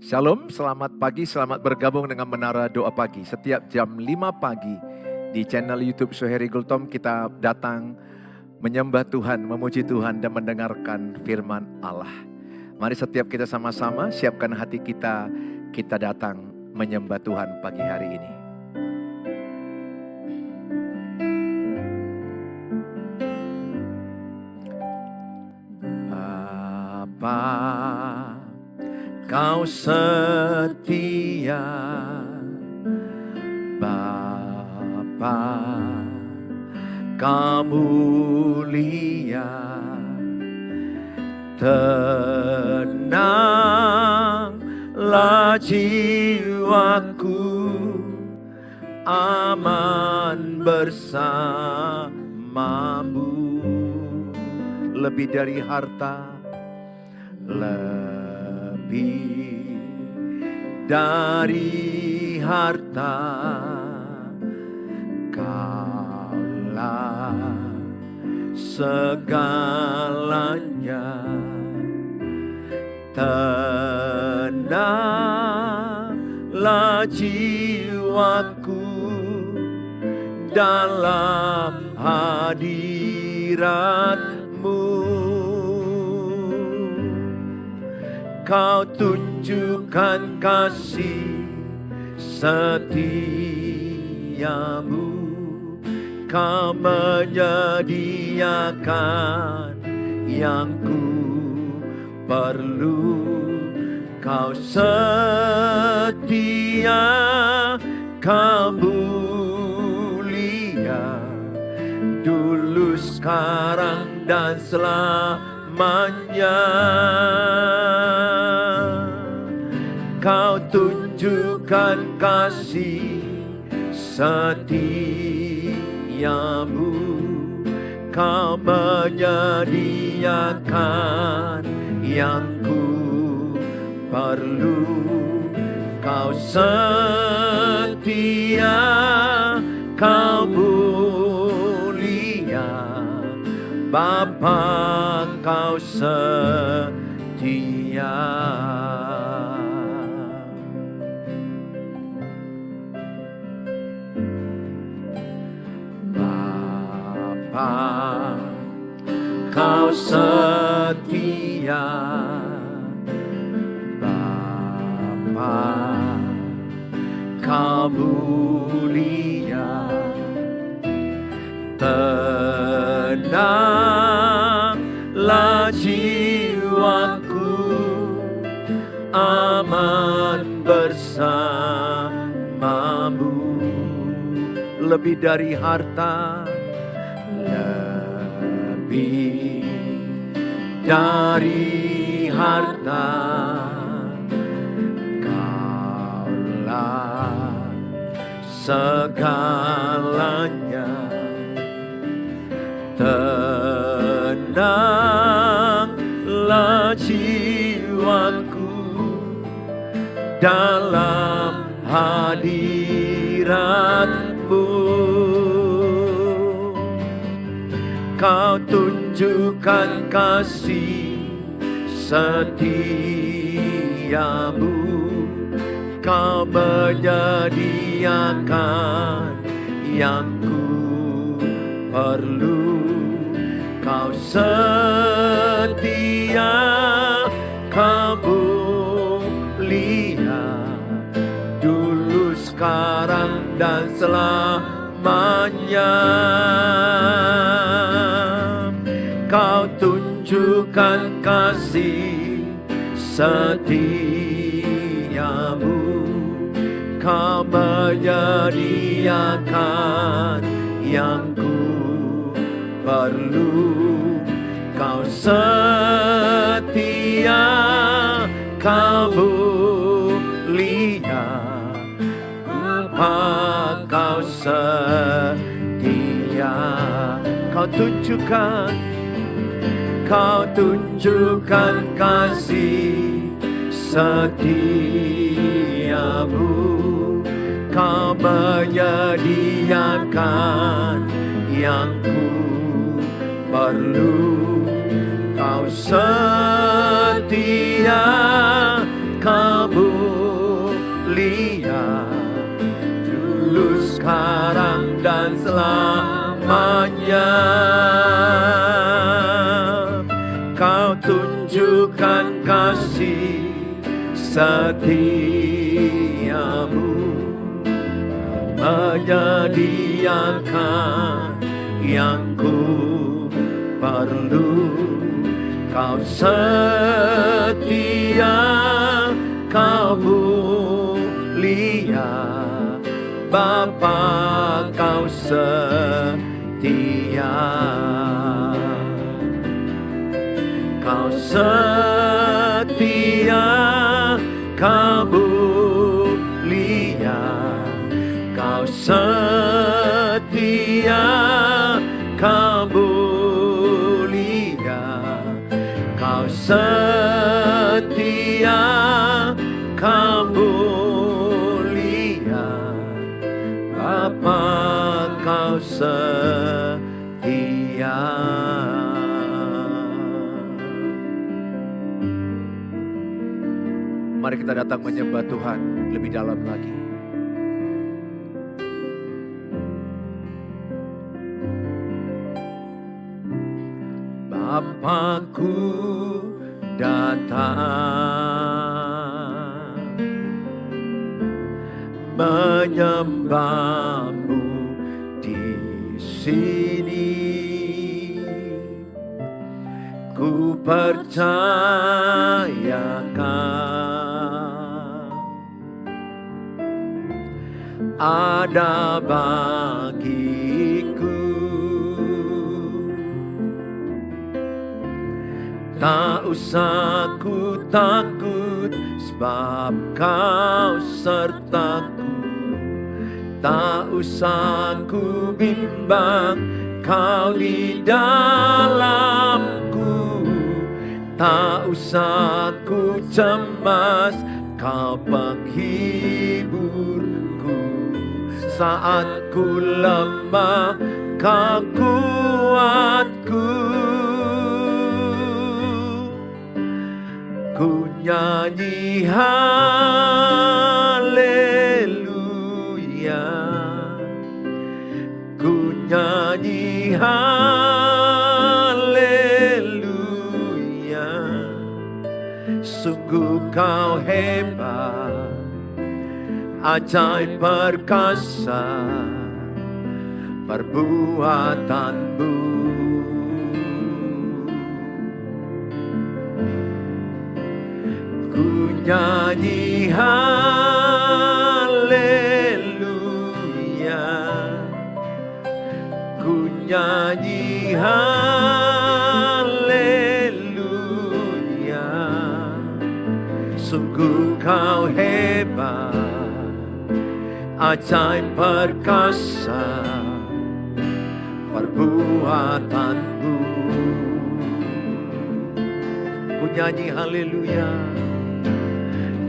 Shalom, selamat pagi, selamat bergabung dengan Menara Doa Pagi. Setiap jam 5 pagi di channel YouTube Suheri Gultom kita datang menyembah Tuhan, memuji Tuhan dan mendengarkan firman Allah. Mari setiap kita sama-sama siapkan hati kita, kita datang menyembah Tuhan pagi hari ini. Bapa, Kau setia, Bapa, Kau mulia, tenanglah jiwaku, aman bersamamu, lebih dari harta, lebih dari harta, Kaulah segalanya. Tenanglah jiwaku dalam hadirat-Mu. Kau tunjukkan kasih setiamu, Kau menyediakan yang ku perlu. Kau setia, Kau mulia, dulu, sekarang, dan selamanya. Kau tunjukkan kasih setiamu, Kau menyediakan yang ku perlu. Kau setia, Kau mulia, Bapa, Kau setia. Bapa, Kau setia, Bapa, Kau mulia, tenanglah jiwaku, aman bersamamu, lebih dari harta, lebih dari harta, Kaulah segalanya. Tenanglah jiwaku dalam hadirat-Mu. Kau tunjukkan kasih setiamu, Kau menyediakan yang ku perlu. Kau setia, Kau mulia, dulu, sekarang, dan selamanya. Kau tunjukkan kasih setiamu, Kau menyediakan yang ku perlu. Kau setia, Kau mulia, Bapa, Kau setia. Kau tunjukkan kasih setiamu, Kau menyediakan yang ku perlu. Kau setia, Kau lamanya Kau tunjukkan kasih setiamu, menyediakan yang ku perlu. Kau setia, kau mulia, Bapa kau setia. Kau setia, kau mulia, kau setia, kau mulia, kau setia, kau mulia, Bapa kau setia. Mari kita datang menyembah Tuhan lebih dalam lagi. Bapakku datang menyembahmu di sini. Ku percayakan ada bagiku, tak usah ku takut sebab kau sertaku, tak usah ku bimbang kau di dalamku, tak usah ku cemas kau penghiburku. Saat ku lemah kau kuatku. Ku nyanyi haleluya, ku nyanyi haleluya. Sungguh kau hebat, ajaib perkasa perbuatanmu. Ku nyanyi haleluya, ku nyanyi haleluya. Sungguh kau hebat, ajaib perkasa perbuatanmu. Ku nyanyi haleluya,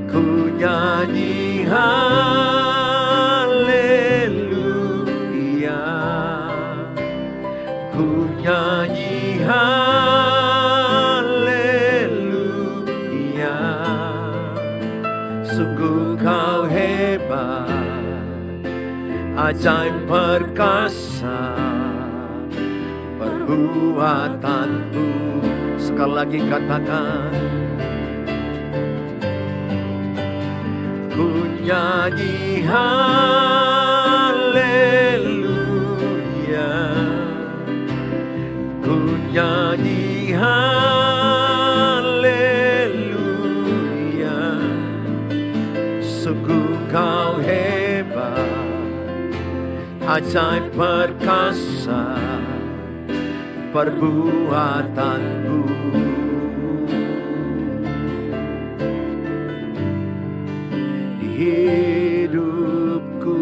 ku nyanyi haleluya, ku nyanyi haleluya. Sungguh kau hebat, ajaib perkasa perbuatanmu. Sekali lagi katakan, ku nyanyi haleluya, ku nyanyi haleluya. Sungguh kau hebat, ajaib perkasa perbuatanmu. Hidupku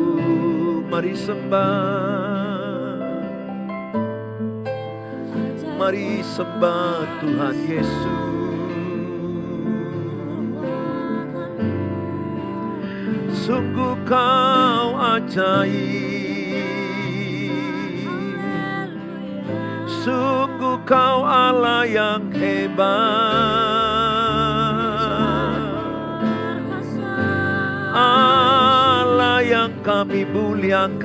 mari sembah, mari sembah Tuhan Yesus. Sungguh kau ajaib, sungguh kau Allah yang hebat, Allah yang kami muliakan.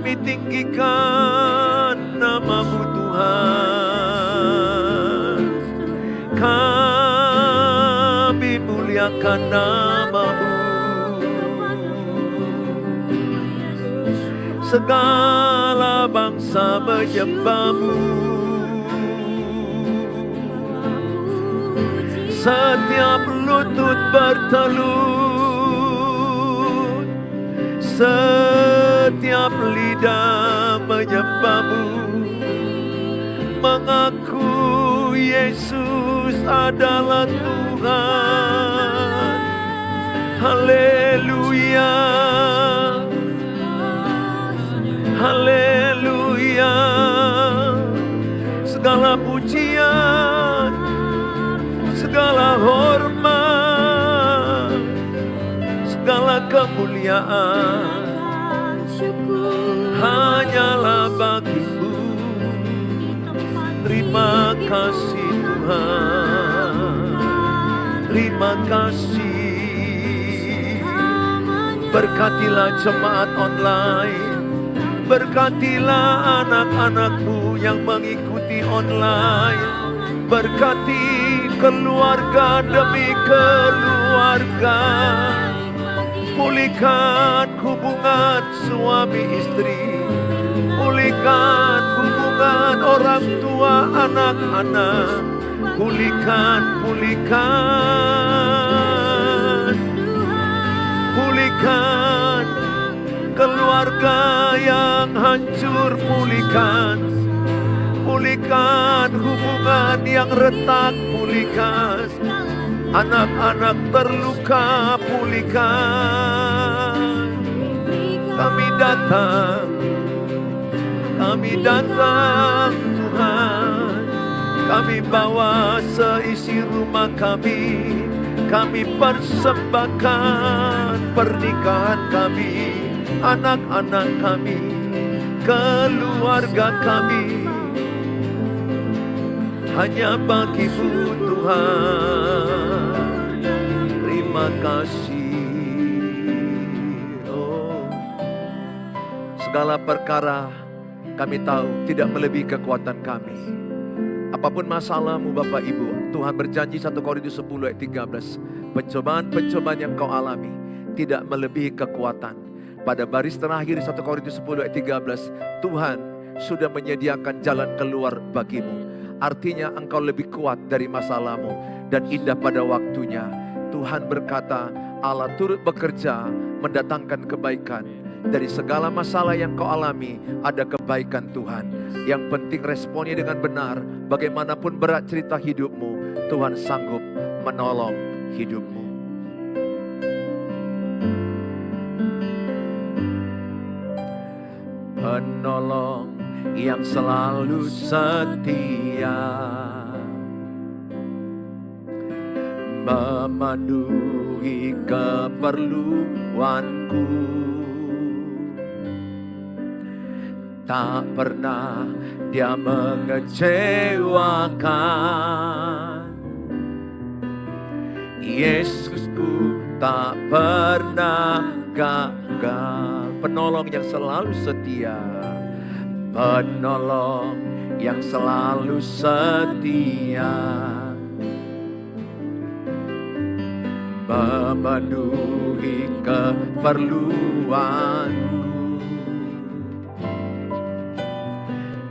Kami tinggikan nama-Mu Tuhan. Kami muliakan nama-Mu. Segala bangsa menyembah-Mu. Setiap lutut bertelut, setiap lidah menyembah-Mu, mengaku Yesus adalah Tuhan. Haleluya, haleluya. Segala pujian, segala hormat, segala kemuliaan hanyalah bagi-Mu. Terima kasih Tuhan, terima kasih. Berkatilah jemaat online, berkatilah anak-anak-Mu yang mengikuti online. Berkati keluarga demi keluarga. Pulihkan hubungan suami istri, pulihkan hubungan orang tua anak-anak. Pulihkan, pulihkan, pulihkan keluarga yang hancur. Pulihkan, pulihkan hubungan yang retak. Pulihkan anak-anak terluka. Pulihkan. Kami datang Tuhan. Kami bawa seisi rumah kami. Kami persembahkan pernikahan kami, anak-anak kami, keluarga kami. Hanya bagi-Mu Tuhan. Terima kasih. Oh, segala perkara kami tahu tidak melebihi kekuatan kami. Apapun masalahmu Bapak Ibu, Tuhan berjanji 1 Korintus 10 ayat 13, pencobaan-pencobaan yang kau alami tidak melebihi kekuatan. Pada baris terakhir 1 Korintus 10 ayat 13, Tuhan sudah menyediakan jalan keluar bagimu. Artinya engkau lebih kuat dari masalahmu dan indah pada waktunya. Tuhan berkata, Allah turut bekerja mendatangkan kebaikan. Dari segala masalah yang kau alami, ada kebaikan Tuhan. Yang penting responnya dengan benar. Bagaimanapun berat cerita hidupmu, Tuhan sanggup menolong hidupmu. Penolong yang selalu setia, memenuhi keperluanku. Tak pernah Dia mengecewakan. Yesusku tak pernah gagal. Penolong yang selalu setia, penolong yang selalu setia, memenuhi keperluanku.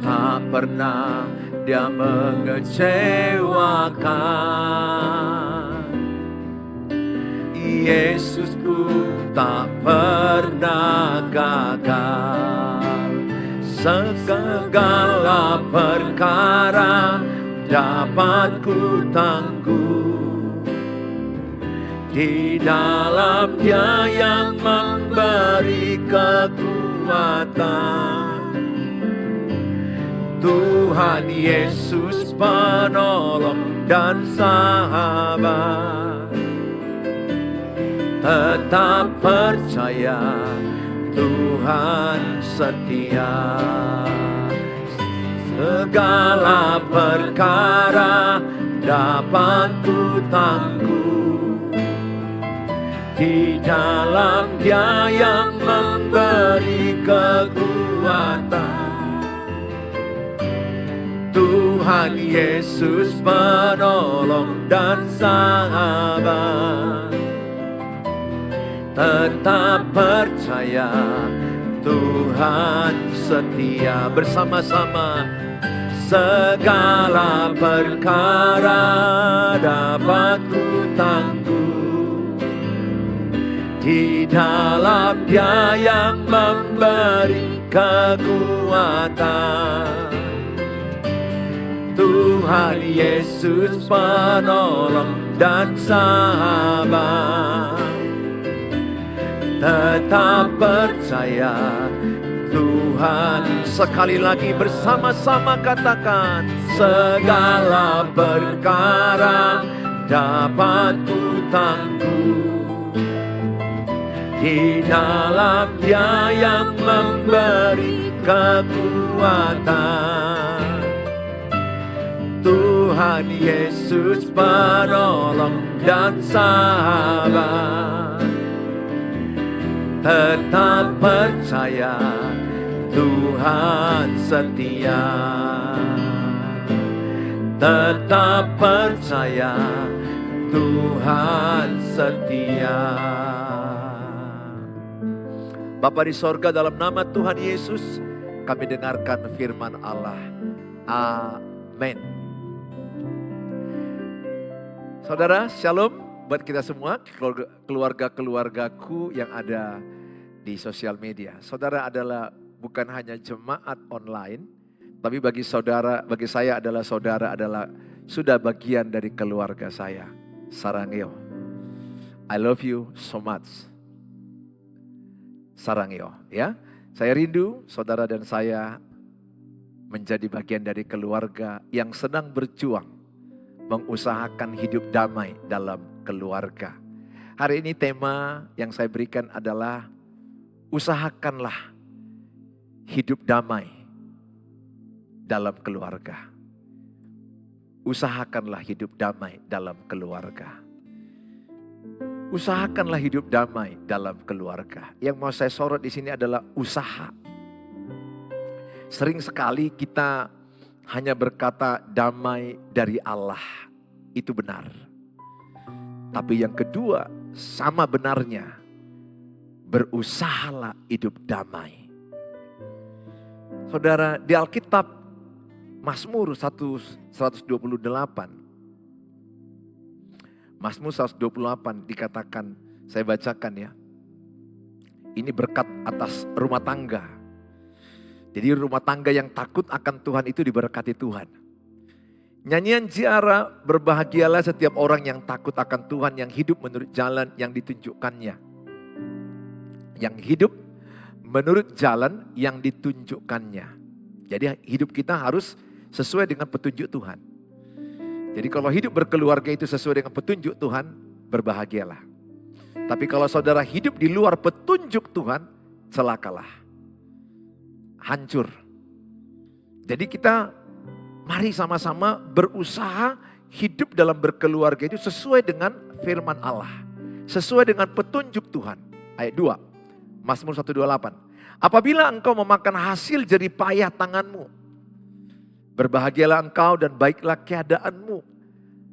Tak pernah Dia mengecewakan. Yesusku tak pernah gagal. Segala perkara dapat ku tangguh di dalam Dia yang memberi kekuatan. Tuhan Yesus penolong dan sahabat. Tetap percaya Tuhan setia. Segala perkara dapat ku tangguh di dalam Dia yang memberi kekuatan. kekuatan. Tuhan Yesus penolong dan sahabat. Tetap percaya Tuhan setia. Bersama-sama. Segala perkara dapat ku tangguh di dalam Dia yang memberi kekuatan. Tuhan Yesus penolong dan sahabat. Tetap percaya Tuhan. Sekali lagi bersama-sama katakan. Segala perkara dapat ku tangguh di dalam Dia yang memberi kekuatan. Tuhan Yesus penolong dan sahabat. Tetap percaya Tuhan setia. Tetap percaya Tuhan setia. Bapa di sorga, dalam nama Tuhan Yesus kami dengarkan firman Allah. Amin. Saudara, shalom buat kita semua, keluarga-keluargaku yang ada di sosial media. Saudara adalah bukan hanya jemaat online, tapi bagi saya adalah sudah bagian dari keluarga saya. Sarangeo. I love you so much. Sarangeo, ya. Saya rindu saudara dan saya menjadi bagian dari keluarga yang sedang berjuang mengusahakan hidup damai dalam keluarga. Hari ini tema yang saya berikan adalah usahakanlah hidup damai dalam keluarga. Usahakanlah hidup damai dalam keluarga. Usahakanlah hidup damai dalam keluarga. Yang mau saya sorot di sini adalah usaha. Sering sekali kita hanya berkata damai dari Allah, itu benar. Tapi yang kedua sama benarnya, berusahalah hidup damai. Saudara, di Alkitab Mazmur 128, Mazmur 128 dikatakan, saya bacakan ya. Ini berkat atas rumah tangga. Jadi rumah tangga yang takut akan Tuhan itu diberkati Tuhan. Nyanyian ziarah, berbahagialah setiap orang yang takut akan Tuhan, yang hidup menurut jalan yang ditunjukkannya. Yang hidup menurut jalan yang ditunjukkannya. Jadi hidup kita harus sesuai dengan petunjuk Tuhan. Jadi kalau hidup berkeluarga itu sesuai dengan petunjuk Tuhan, berbahagialah. Tapi kalau saudara hidup di luar petunjuk Tuhan, celakalah. Hancur. Jadi kita mari sama-sama berusaha hidup dalam berkeluarga itu sesuai dengan firman Allah. Sesuai dengan petunjuk Tuhan. Ayat 2, Mazmur 128. Apabila engkau memakan hasil jerih payah tanganmu, berbahagialah engkau dan baiklah keadaanmu.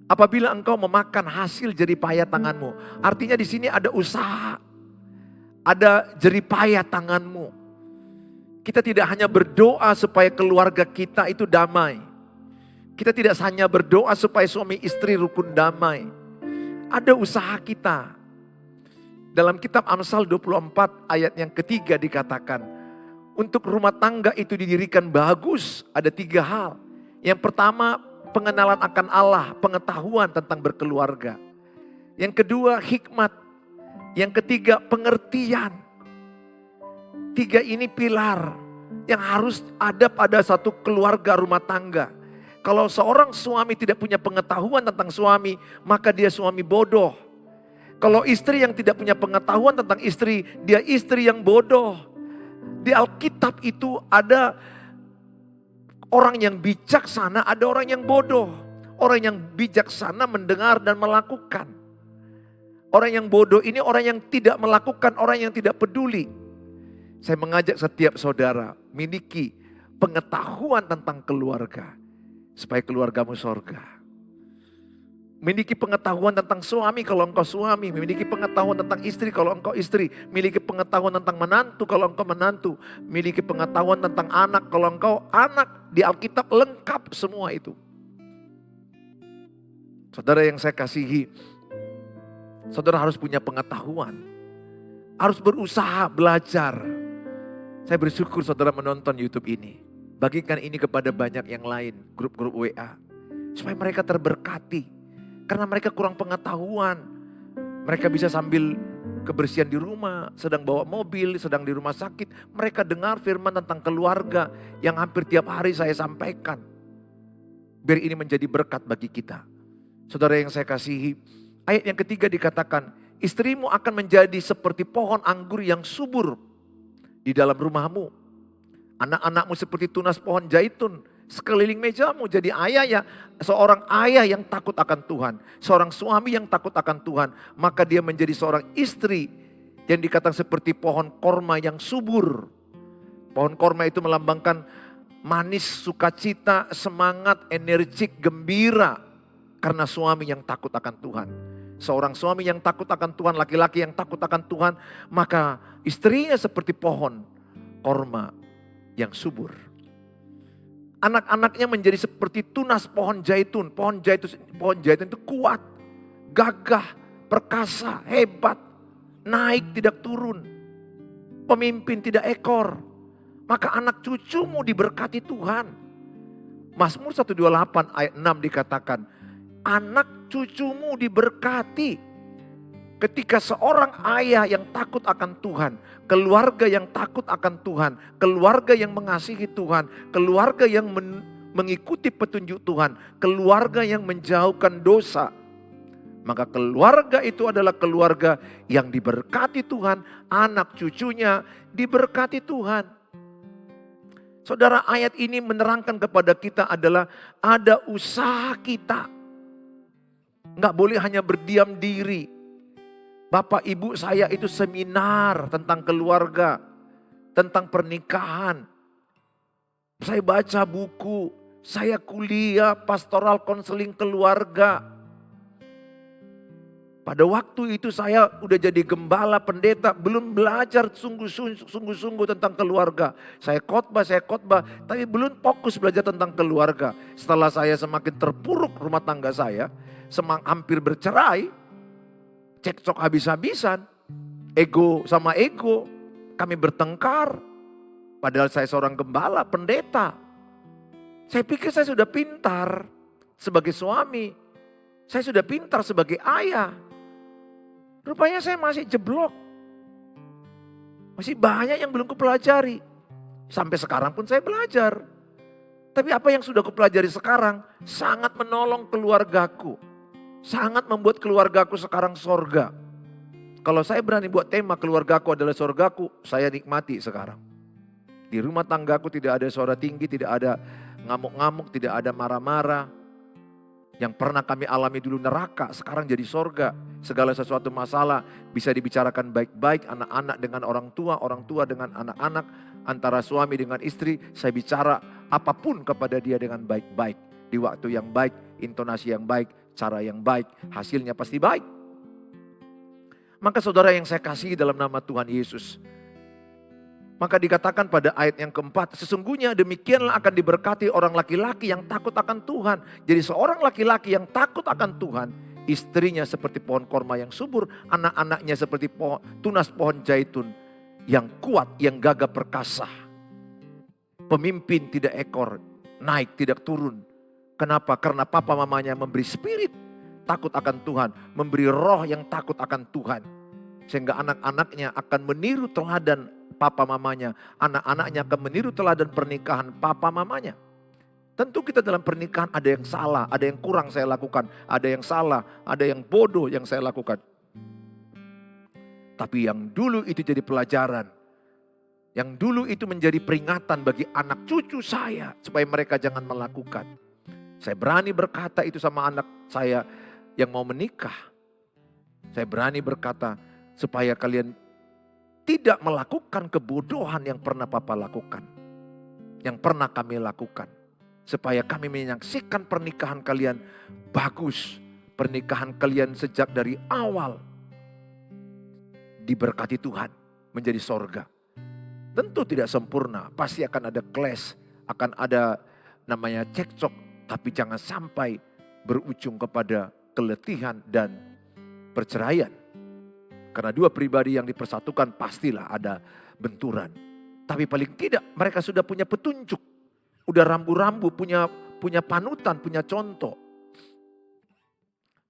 Apabila engkau memakan hasil jerih payah tanganmu. Artinya di sini ada usaha. Ada jerih payah tanganmu. Kita tidak hanya berdoa supaya keluarga kita itu damai. Kita tidak hanya berdoa supaya suami istri rukun damai. Ada usaha kita. Dalam kitab Amsal 24 ayat yang ketiga dikatakan, untuk rumah tangga itu didirikan bagus, ada 3 hal. Yang pertama, pengenalan akan Allah, pengetahuan tentang berkeluarga. Yang kedua, hikmat. Yang ketiga, pengertian. 3 ini pilar yang harus ada pada satu keluarga rumah tangga. Kalau seorang suami tidak punya pengetahuan tentang suami, maka dia suami bodoh. Kalau istri yang tidak punya pengetahuan tentang istri, dia istri yang bodoh. Di Alkitab itu ada orang yang bijaksana, ada orang yang bodoh. Orang yang bijaksana mendengar dan melakukan. Orang yang bodoh ini orang yang tidak melakukan, orang yang tidak peduli. Saya mengajak setiap saudara miliki pengetahuan tentang keluarga. Supaya keluargamu sorga. Miliki pengetahuan tentang suami kalau engkau suami. Miliki pengetahuan tentang istri kalau engkau istri. Miliki pengetahuan tentang menantu kalau engkau menantu. Miliki pengetahuan tentang anak kalau engkau anak. Di Alkitab lengkap semua itu. Saudara yang saya kasihi, saudara harus punya pengetahuan. Harus berusaha belajar. Saya bersyukur saudara menonton YouTube ini. Bagikan ini kepada banyak yang lain, grup-grup WA. Supaya mereka terberkati. Karena mereka kurang pengetahuan. Mereka bisa sambil kebersihan di rumah, sedang bawa mobil, sedang di rumah sakit. Mereka dengar firman tentang keluarga yang hampir tiap hari saya sampaikan. Biar ini menjadi berkat bagi kita. Saudara yang saya kasihi, ayat yang ketiga dikatakan, istrimu akan menjadi seperti pohon anggur yang subur di dalam rumahmu. Anak-anakmu seperti tunas pohon zaitun. Sekeliling mejamu jadi ayah ya, seorang ayah yang takut akan Tuhan. Seorang suami yang takut akan Tuhan. Maka dia menjadi seorang istri yang dikatakan seperti pohon korma yang subur. Pohon korma itu melambangkan manis, sukacita, semangat, energik, gembira. Karena suami yang takut akan Tuhan. Seorang suami yang takut akan Tuhan, laki-laki yang takut akan Tuhan. Maka istrinya seperti pohon korma yang subur. Anak-anaknya menjadi seperti tunas pohon zaitun. Pohon zaitun itu kuat, gagah, perkasa, hebat, naik tidak turun, pemimpin tidak ekor. Maka anak cucumu diberkati Tuhan. Mazmur 128 ayat 6 dikatakan, anak cucumu diberkati. Ketika seorang ayah yang takut akan Tuhan, keluarga yang takut akan Tuhan, keluarga yang mengasihi Tuhan, keluarga yang mengikuti petunjuk Tuhan, keluarga yang menjauhkan dosa. Maka keluarga itu adalah keluarga yang diberkati Tuhan, anak cucunya diberkati Tuhan. Saudara, ayat ini menerangkan kepada kita adalah ada usaha kita. Enggak boleh hanya berdiam diri. Bapak ibu saya itu seminar tentang keluarga, tentang pernikahan. Saya baca buku, saya kuliah pastoral konseling keluarga. Pada waktu itu saya udah jadi gembala, pendeta, belum belajar sungguh-sungguh tentang keluarga. Saya khotbah, tapi belum fokus belajar tentang keluarga. Setelah saya semakin terpuruk rumah tangga saya, hampir bercerai, cekcok habis-habisan, ego sama ego, kami bertengkar. Padahal saya seorang gembala, pendeta. Saya pikir saya sudah pintar sebagai suami. Saya sudah pintar sebagai ayah. Rupanya saya masih jeblok. Masih banyak yang belum kupelajari. Sampai sekarang pun saya belajar. Tapi apa yang sudah kupelajari sekarang sangat menolong keluargaku. Sangat membuat keluargaku sekarang sorga. Kalau saya berani buat tema keluargaku adalah sorgaku, saya nikmati sekarang. Di rumah tanggaku tidak ada suara tinggi, tidak ada ngamuk-ngamuk, tidak ada marah-marah. Yang pernah kami alami dulu neraka, sekarang jadi sorga. Segala sesuatu masalah bisa dibicarakan baik-baik, anak-anak dengan orang tua dengan anak-anak, antara suami dengan istri. Saya bicara apapun kepada dia dengan baik-baik. Di waktu yang baik, intonasi yang baik, cara yang baik, hasilnya pasti baik. Maka saudara yang saya kasihi dalam nama Tuhan Yesus. Maka dikatakan pada ayat yang keempat, sesungguhnya demikianlah akan diberkati orang laki-laki yang takut akan Tuhan. Jadi seorang laki-laki yang takut akan Tuhan, istrinya seperti pohon korma yang subur, anak-anaknya seperti tunas pohon zaitun yang kuat, yang gagah perkasa. Pemimpin tidak ekor, naik tidak turun. Kenapa? Karena papa mamanya memberi spirit takut akan Tuhan. Memberi roh yang takut akan Tuhan. Sehingga anak-anaknya akan meniru teladan papa mamanya. Anak-anaknya akan meniru teladan pernikahan papa mamanya. Tentu kita dalam pernikahan ada yang salah, ada yang kurang saya lakukan. Ada yang salah, ada yang bodoh yang saya lakukan. Tapi yang dulu itu jadi pelajaran. Yang dulu itu menjadi peringatan bagi anak cucu saya. Supaya mereka jangan melakukan. Saya berani berkata itu sama anak saya yang mau menikah. Saya berani berkata supaya kalian tidak melakukan kebodohan yang pernah Papa lakukan. Yang pernah kami lakukan. Supaya kami menyaksikan pernikahan kalian bagus. Pernikahan kalian sejak dari awal diberkati Tuhan menjadi sorga. Tentu tidak sempurna, pasti akan ada clash, akan ada namanya cekcok. Tapi jangan sampai berujung kepada keletihan dan perceraian. Karena dua pribadi yang dipersatukan pastilah ada benturan. Tapi paling tidak mereka sudah punya petunjuk. Udah rambu-rambu, punya panutan, punya contoh.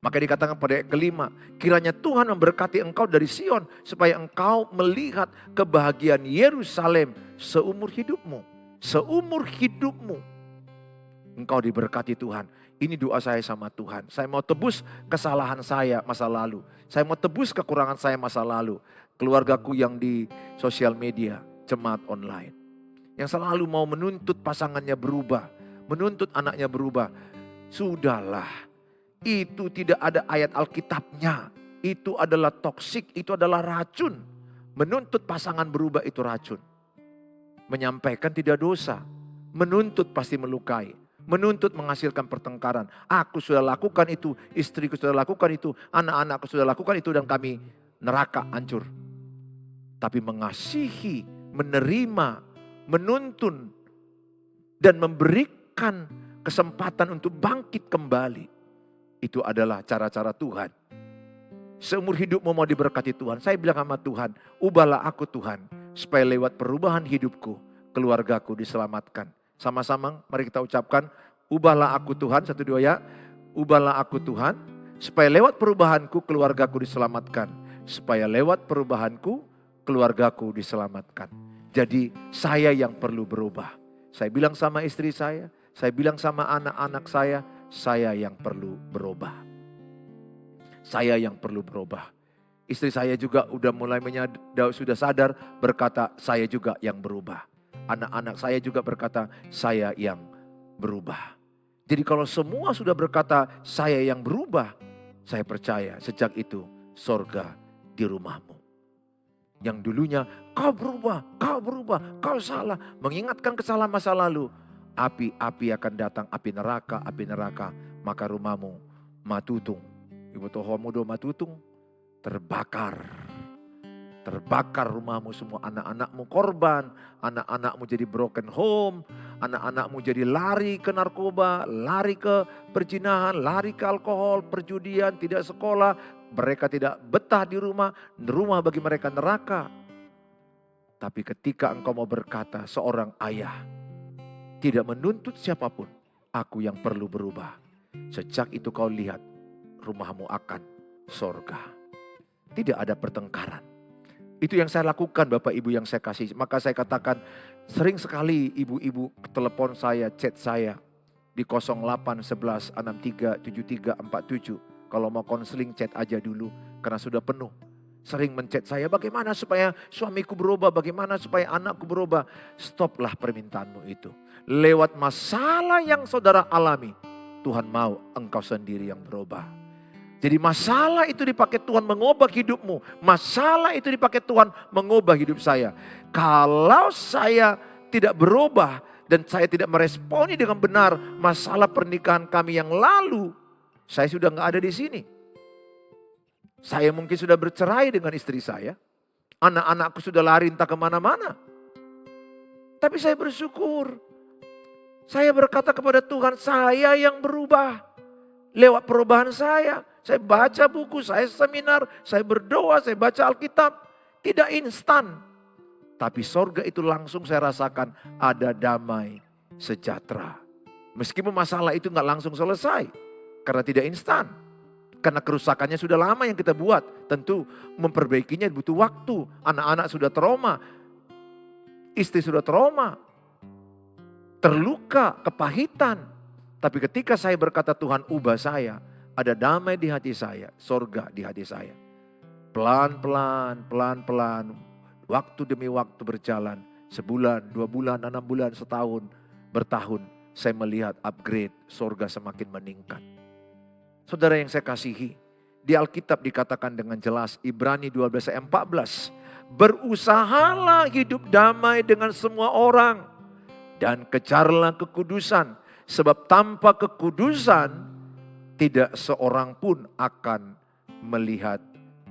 Maka dikatakan pada ayat kelima, kiranya Tuhan memberkati engkau dari Sion, supaya engkau melihat kebahagiaan Yerusalem seumur hidupmu. Seumur hidupmu. Engkau diberkati Tuhan. Ini doa saya sama Tuhan. Saya mau tebus kesalahan saya masa lalu. Saya mau tebus kekurangan saya masa lalu. Keluargaku yang di sosial media, jemaat online. Yang selalu mau menuntut pasangannya berubah. Menuntut anaknya berubah. Sudahlah. Itu tidak ada ayat Alkitabnya. Itu adalah toksik, itu adalah racun. Menuntut pasangan berubah itu racun. Menyampaikan tidak dosa. Menuntut pasti melukai. Menuntut menghasilkan pertengkaran. Aku sudah lakukan itu, istriku sudah lakukan itu, anak-anakku sudah lakukan itu dan kami neraka hancur. Tapi mengasihi, menerima, menuntun dan memberikan kesempatan untuk bangkit kembali. Itu adalah cara-cara Tuhan. Seumur hidupmu mau diberkati Tuhan. Saya bilang sama Tuhan, ubahlah aku Tuhan. Supaya lewat perubahan hidupku, keluargaku diselamatkan. Sama-sama mari kita ucapkan, ubahlah aku Tuhan, 1, 2 ya. Ubahlah aku Tuhan, supaya lewat perubahanku, keluargaku diselamatkan. Supaya lewat perubahanku, keluargaku diselamatkan. Jadi saya yang perlu berubah. Saya bilang sama istri saya bilang sama anak-anak saya yang perlu berubah. Saya yang perlu berubah. Istri saya juga udah mulai sudah sadar berkata saya juga yang berubah. Anak-anak saya juga berkata saya yang berubah. Jadi kalau semua sudah berkata saya yang berubah, saya percaya sejak itu sorga di rumahmu. Yang dulunya kau berubah, kau salah. Mengingatkan kesalahan masa lalu. Api akan datang, api neraka, maka rumahmu matutung. Ibu tohomudo matutung, terbakar rumahmu semua, anak-anakmu korban, anak-anakmu jadi broken home, anak-anakmu jadi lari ke narkoba, lari ke perzinahan, lari ke alkohol, perjudian, tidak sekolah, mereka tidak betah di rumah bagi mereka neraka. Tapi ketika engkau mau berkata seorang ayah, tidak menuntut siapapun, aku yang perlu berubah. Sejak itu kau lihat rumahmu akan sorga. Tidak ada pertengkaran. Itu yang saya lakukan Bapak Ibu yang saya kasih. Maka saya katakan sering sekali ibu-ibu telepon saya, chat saya di 08 11 63 73 47. Kalau mau konseling chat aja dulu karena sudah penuh. Sering menchat saya, bagaimana supaya suamiku berubah, bagaimana supaya anakku berubah. Stoplah permintaanmu itu. Lewat masalah yang saudara alami, Tuhan mau engkau sendiri yang berubah. Jadi masalah itu dipakai Tuhan mengubah hidupmu. Masalah itu dipakai Tuhan mengubah hidup saya. Kalau saya tidak berubah dan saya tidak meresponi dengan benar masalah pernikahan kami yang lalu, saya sudah gak ada di sini. Saya mungkin sudah bercerai dengan istri saya. Anak-anakku sudah lari entah kemana-mana. Tapi saya bersyukur. Saya berkata kepada Tuhan, saya yang berubah. Lewat perubahan saya baca buku, saya seminar, saya berdoa, saya baca Alkitab. Tidak instan. Tapi sorga itu langsung saya rasakan ada damai sejahtera. Meskipun masalah itu gak langsung selesai. Karena tidak instan. Karena kerusakannya sudah lama yang kita buat. Tentu memperbaikinya butuh waktu. Anak-anak sudah trauma. Istri sudah trauma. Terluka, kepahitan. Tapi ketika saya berkata Tuhan ubah saya. Ada damai di hati saya. Sorga di hati saya. Pelan-pelan. Waktu demi waktu berjalan. Sebulan, 2 bulan, 6 bulan, setahun, bertahun. Saya melihat upgrade, sorga semakin meningkat. Saudara yang saya kasihi, di Alkitab dikatakan dengan jelas, Ibrani 12 ayat 14. Berusahalah hidup damai dengan semua orang dan kejarlah kekudusan, sebab tanpa kekudusan tidak seorang pun akan melihat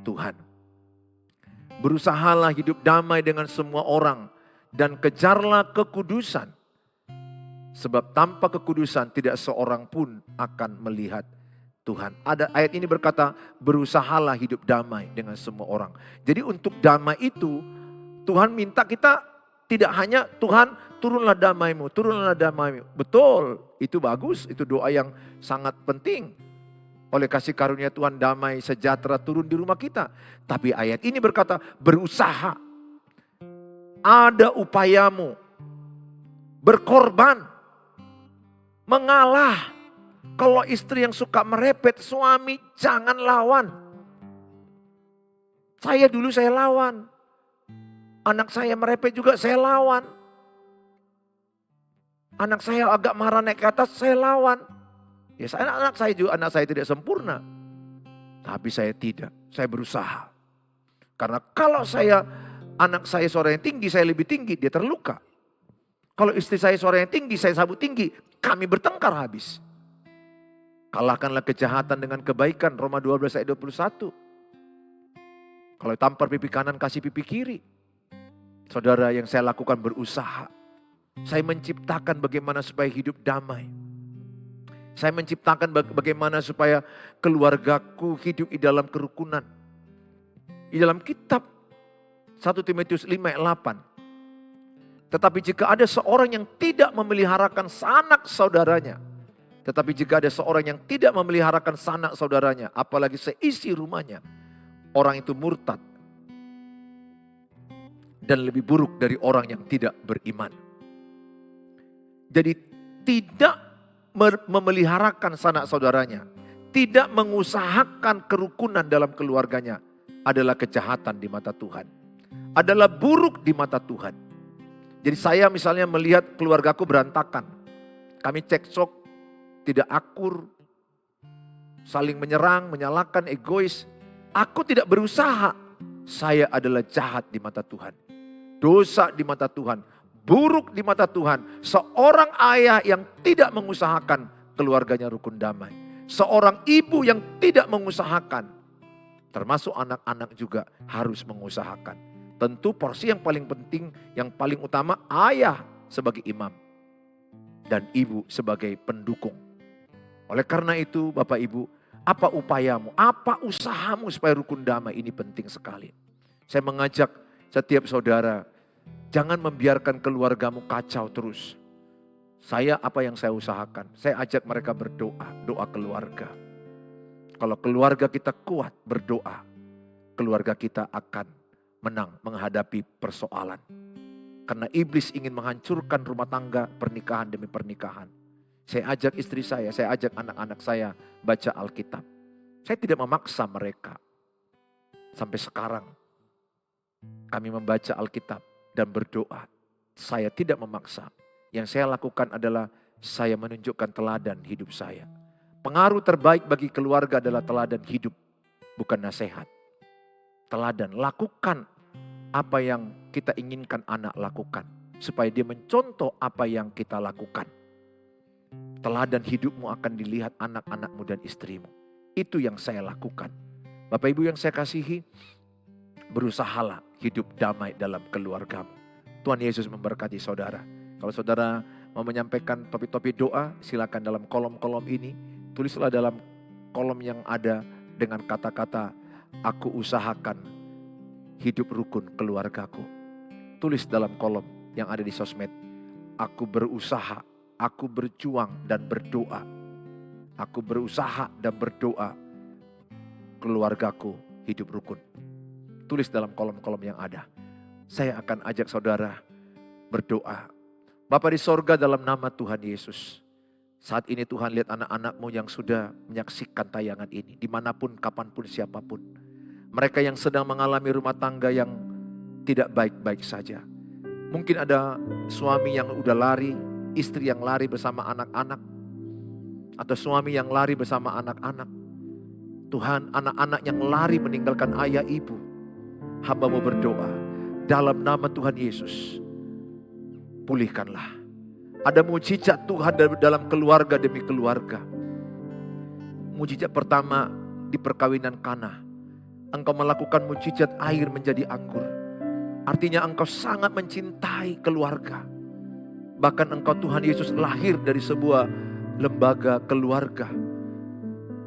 Tuhan. Berusahalah hidup damai dengan semua orang dan kejarlah kekudusan, sebab tanpa kekudusan tidak seorang pun akan melihat Tuhan. Ada ayat ini berkata, berusahalah hidup damai dengan semua orang. Jadi untuk damai itu, Tuhan minta kita tidak hanya Tuhan turunlah damai-Mu, turunlah damai-Mu. Betul, itu bagus, itu doa yang sangat penting. Oleh kasih karunia Tuhan damai sejahtera turun di rumah kita. Tapi ayat ini berkata berusaha. Ada upayamu. Berkorban. Mengalah. Kalau istri yang suka merepet suami jangan lawan. Dulu saya lawan. Anak saya merepet juga saya lawan. Anak saya agak marah naik ke atas saya lawan. Ya anak saya tidak sempurna. Tapi saya tidak, saya berusaha. Karena kalau anak saya suaranya tinggi, saya lebih tinggi, dia terluka. Kalau istri saya suaranya tinggi, saya sabut tinggi, kami bertengkar habis. Kalahkanlah kejahatan dengan kebaikan, Roma 12 ayat 21. Kalau tampar pipi kanan, kasih pipi kiri. Saudara, yang saya lakukan berusaha. Saya menciptakan bagaimana supaya hidup damai. Saya menciptakan bagaimana supaya keluargaku hidup di dalam kerukunan. Di dalam kitab 1 Timotius 5 ayat 8. Tetapi jika ada seorang yang tidak memeliharakan sanak saudaranya. Tetapi jika ada seorang yang tidak memeliharakan sanak saudaranya. Apalagi seisi rumahnya. Orang itu murtad. Dan lebih buruk dari orang yang tidak beriman. Jadi tidak memeliharakan sanak saudaranya, tidak mengusahakan kerukunan dalam keluarganya adalah kejahatan di mata Tuhan. Adalah buruk di mata Tuhan. Jadi saya misalnya melihat keluargaku berantakan. Kami cekcok, tidak akur, saling menyerang, menyalahkan, egois. Aku tidak berusaha. Saya adalah jahat di mata Tuhan. Dosa di mata Tuhan. Buruk di mata Tuhan, seorang ayah yang tidak mengusahakan keluarganya rukun damai. Seorang ibu yang tidak mengusahakan, termasuk anak-anak juga harus mengusahakan. Tentu porsi yang paling penting, yang paling utama ayah sebagai imam. Dan ibu sebagai pendukung. Oleh karena itu Bapak Ibu, apa upayamu, apa usahamu supaya rukun damai ini penting sekali. Saya mengajak setiap saudara, jangan membiarkan keluargamu kacau terus. Apa yang saya usahakan? Saya ajak mereka berdoa, doa keluarga. Kalau keluarga kita kuat berdoa, keluarga kita akan menang menghadapi persoalan. Karena iblis ingin menghancurkan rumah tangga, pernikahan demi pernikahan. Saya ajak istri saya ajak anak-anak saya baca Alkitab. Saya tidak memaksa mereka. Sampai sekarang kami membaca Alkitab dan berdoa. Saya tidak memaksa. Yang saya lakukan adalah saya menunjukkan teladan hidup saya. Pengaruh terbaik bagi keluarga adalah teladan hidup, bukan nasihat. Teladan, lakukan apa yang kita inginkan anak lakukan. Supaya dia mencontoh apa yang kita lakukan. Teladan hidupmu akan dilihat anak-anakmu dan istrimu. Itu yang saya lakukan. Bapak Ibu yang saya kasihi, berusahalah hidup damai dalam keluargamu. Tuhan Yesus memberkati saudara. Kalau saudara mau menyampaikan topik-topik doa, silakan dalam kolom-kolom ini. Tulislah dalam kolom yang ada dengan kata-kata, aku usahakan hidup rukun keluargaku. Tulis dalam kolom yang ada di sosmed, aku berusaha, aku berjuang dan berdoa. Aku berusaha dan berdoa, keluargaku hidup rukun. Tulis dalam kolom-kolom yang ada. Saya akan ajak saudara berdoa. Bapa di sorga, dalam nama Tuhan Yesus. Saat ini Tuhan, lihat anak-anak-Mu yang sudah menyaksikan tayangan ini. Dimanapun, kapanpun, siapapun. Mereka yang sedang mengalami rumah tangga yang tidak baik-baik saja. Mungkin ada suami yang udah lari, istri yang lari bersama anak-anak. Atau suami yang lari bersama anak-anak. Tuhan, anak-anak yang lari meninggalkan ayah ibu. Hamba mau berdoa. dalam nama Tuhan Yesus. Pulihkanlah. Ada mujizat Tuhan dalam keluarga demi keluarga. Mujizat pertama di perkawinan Kana. Engkau melakukan mujizat air menjadi anggur. Artinya engkau sangat mencintai keluarga. Bahkan engkau Tuhan Yesus lahir dari sebuah lembaga keluarga.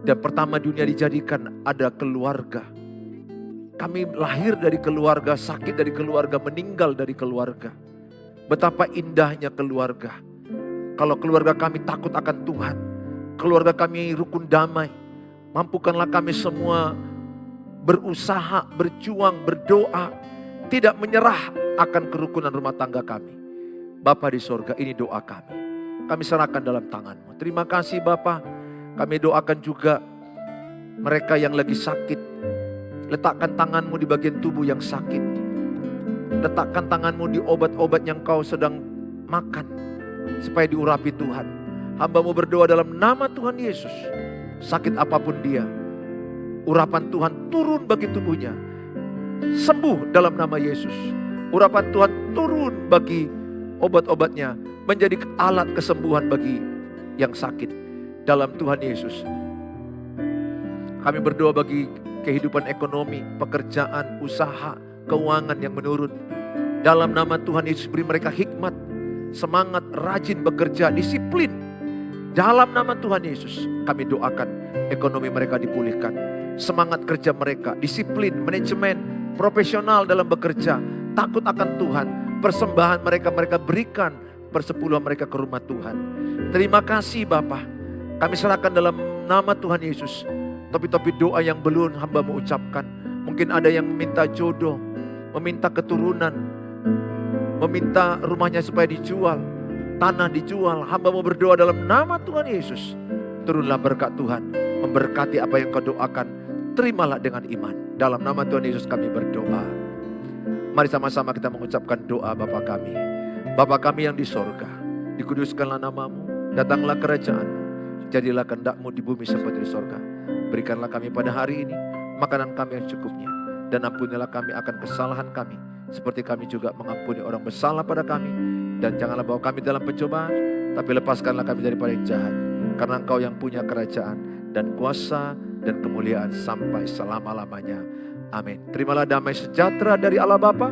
Dan pertama dunia dijadikan ada keluarga. Kami lahir dari keluarga, sakit dari keluarga, meninggal dari keluarga. Betapa indahnya keluarga. Kalau keluarga kami takut akan Tuhan, keluarga kami rukun damai, mampukanlah kami semua berusaha, berjuang, berdoa, tidak menyerah akan kerukunan rumah tangga kami. Bapa di sorga, ini doa kami. Kami serahkan dalam tangan-Mu. Terima kasih Bapa. Kami doakan juga mereka yang lagi sakit. Letakkan tangan-Mu di bagian tubuh yang sakit. Letakkan tangan-Mu di obat-obat yang kau sedang makan. Supaya diurapi Tuhan. Hamba-Mu berdoa dalam nama Tuhan Yesus. Sakit apapun dia. Urapan Tuhan turun bagi tubuhnya. Sembuh dalam nama Yesus. Urapan Tuhan turun bagi obat-obatnya. Menjadi alat kesembuhan bagi yang sakit. Dalam Tuhan Yesus. Kami berdoa bagi kehidupan ekonomi, pekerjaan, usaha, keuangan yang menurun. Dalam nama Tuhan Yesus beri mereka hikmat, semangat, rajin bekerja, disiplin. Dalam nama Tuhan Yesus kami doakan ekonomi mereka dipulihkan. Semangat kerja mereka, disiplin, manajemen, profesional dalam bekerja, takut akan Tuhan. Persembahan mereka berikan, persepuluhan mereka ke rumah Tuhan. Terima kasih Bapa. Kami serahkan dalam nama Tuhan Yesus. Topi-topi doa yang belum hamba-Mu ucapkan. Mungkin ada yang meminta jodoh, meminta keturunan, meminta rumahnya supaya dijual, tanah dijual. Hamba-Mu berdoa dalam nama Tuhan Yesus. Turunlah berkat Tuhan, memberkati apa yang kau doakan. Terimalah dengan iman. Dalam nama Tuhan Yesus kami berdoa. Mari sama-sama kita mengucapkan doa Bapa kami. Bapa kami yang di sorga, dikuduskanlah nama-Mu, datanglah kerajaan-Mu, jadilah kehendak-Mu di bumi seperti di sorga. Berikanlah kami pada hari ini makanan kami yang cukupnya. Dan ampunilah kami akan kesalahan kami, seperti kami juga mengampuni orang bersalah pada kami. Dan janganlah bawa kami dalam pencobaan, tapi lepaskanlah kami daripada yang jahat. Karena Engkau yang punya kerajaan dan kuasa dan kemuliaan sampai selama-lamanya. Amin. Terimalah damai sejahtera dari Allah Bapa,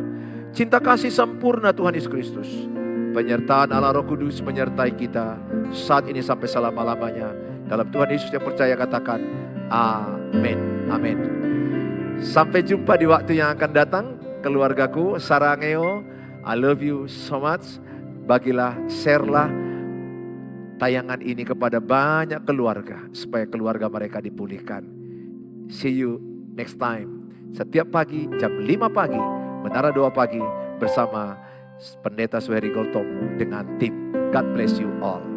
cinta kasih sempurna Tuhan Yesus Kristus, penyertaan Allah Roh Kudus menyertai kita saat ini sampai selama-lamanya. Dalam Tuhan Yesus yang percaya katakan amin. Amin. Sampai jumpa di waktu yang akan datang. Keluargaku, sarangeo, I love you so much. Bagilah, share-lah tayangan ini kepada banyak keluarga, supaya keluarga mereka dipulihkan. See you next time. Setiap pagi jam 5 pagi, Menara Doa Pagi bersama Pendeta Suheri Gultom dengan tim. God bless you all.